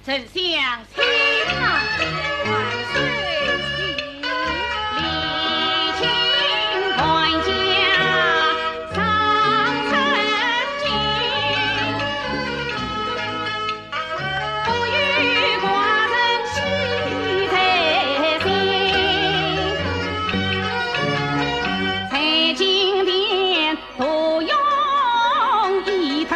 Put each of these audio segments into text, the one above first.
丞相请啊，万岁请，礼请官家上层进，不与寡人喜在心，在金殿独用一盆。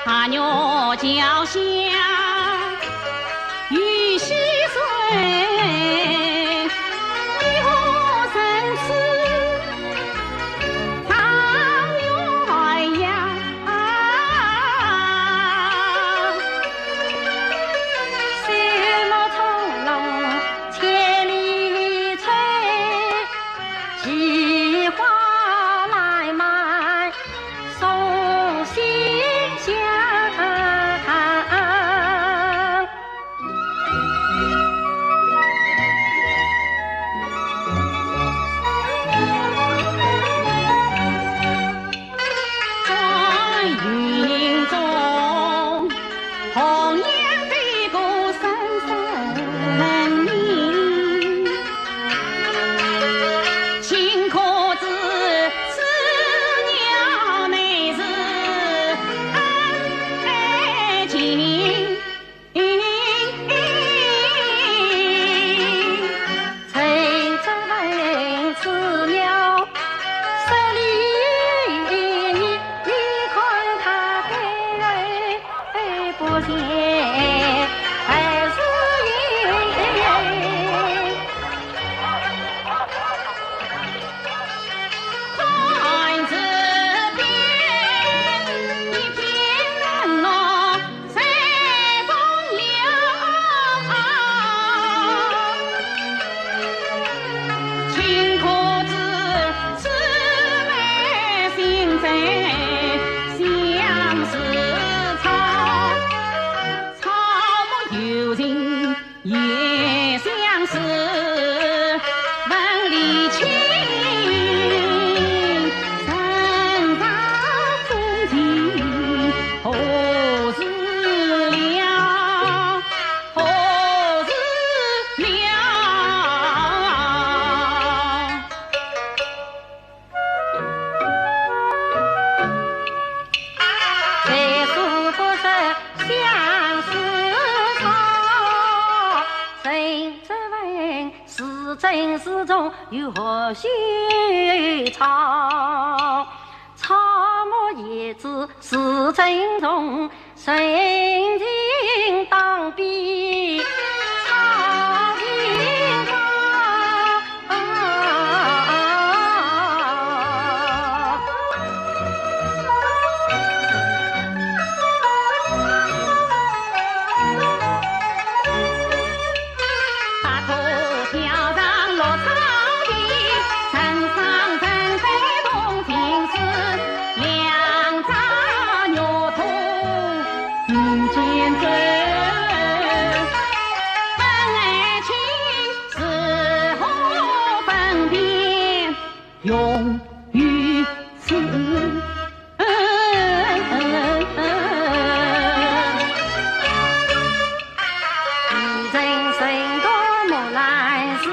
阿娘脚下玉溪水，一壶生死长鸳鸯。雪落从容千里吹，菊花来埋送心香。也相思，万里情，山高风静，何日了？何日了？谁诉不舍相思愁？谁只问是真是假，又何须吵？草木叶子是真重，谁听当比草听高？永于此。人生多么难事，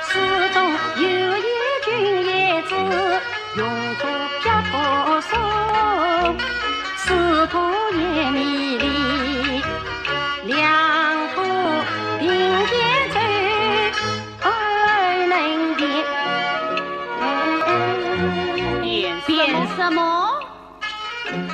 始终有一君也知，用途撇脱手，仕途也迷离，两途并肩走，而能变什么？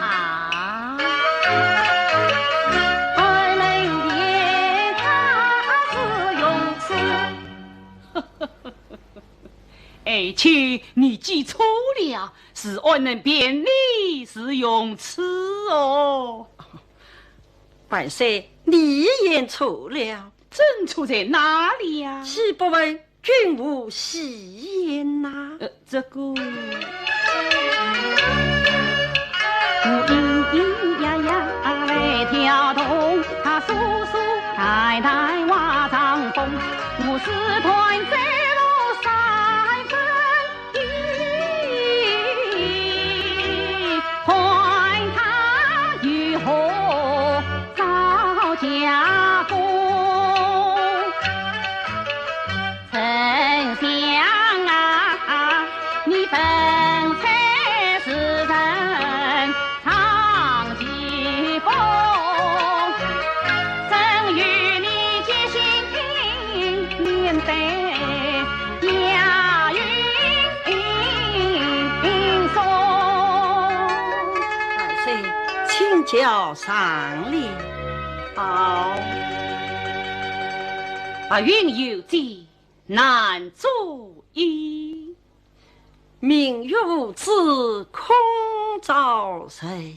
啊？而能变他是用词。爱卿，你记错了，是俺能变你是用词哦。万岁，你言错了，真错在哪里呀？岂不为君无戏言呐？这个我咿咿呀呀来跳动，他叔叔代代挖帐风，我是团在路三分地，还他如何造家功？丞相啊，你本才是人常吉风，正与你结心面对押运送。万岁，请教上礼。好，云有计，难作意。明月无知空照人，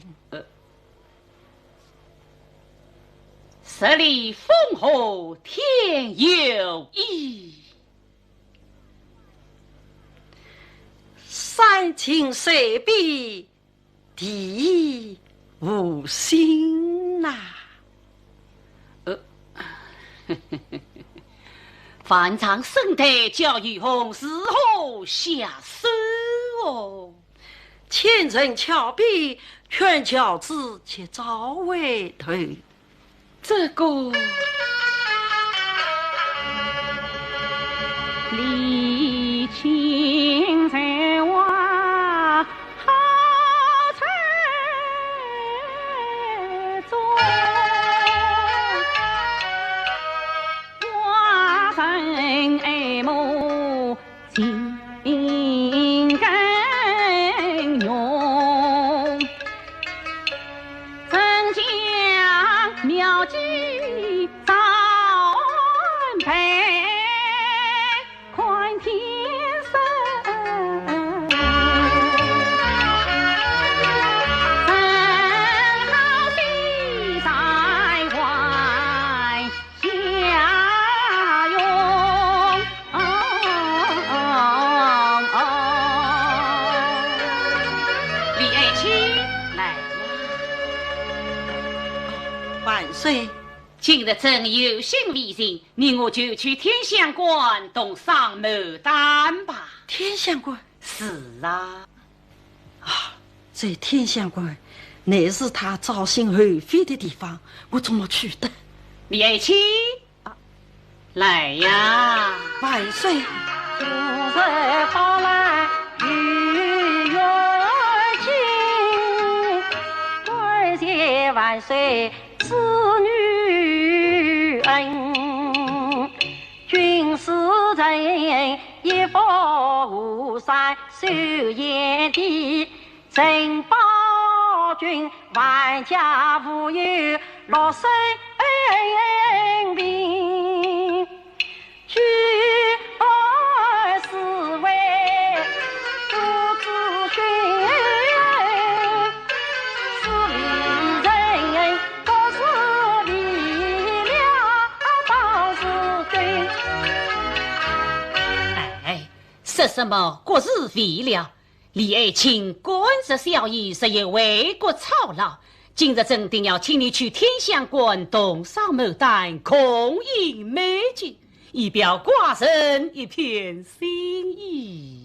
十里烽火天有意。山清水碧地无心呐。凡常生态教育红是何下手哦？千人峭壁，劝教子且早回头。这个李青在哇，好才中，花神爱慕情更浓，真将妙计早安排，宽天生，正好喜在怀下用。李爱卿来了，万岁，今日正有幸为人，你我就去天香馆动上牡丹吧。天香馆是啊，在天香馆乃是他招心后妃的地方，我怎么去的？李爱卿来呀！万岁，昨日好来与月尽，感谢万岁赐女恩。君是人一夫无三守眼地，陈宝君万家无有落水平。举儿是为父子君，是离人都是离了当是君。哎，说什么国是为了？李爱卿官职效益是有为国操劳，今日正定要请你去天香馆动上牡丹，空饮美酒，以表寡人一片心意。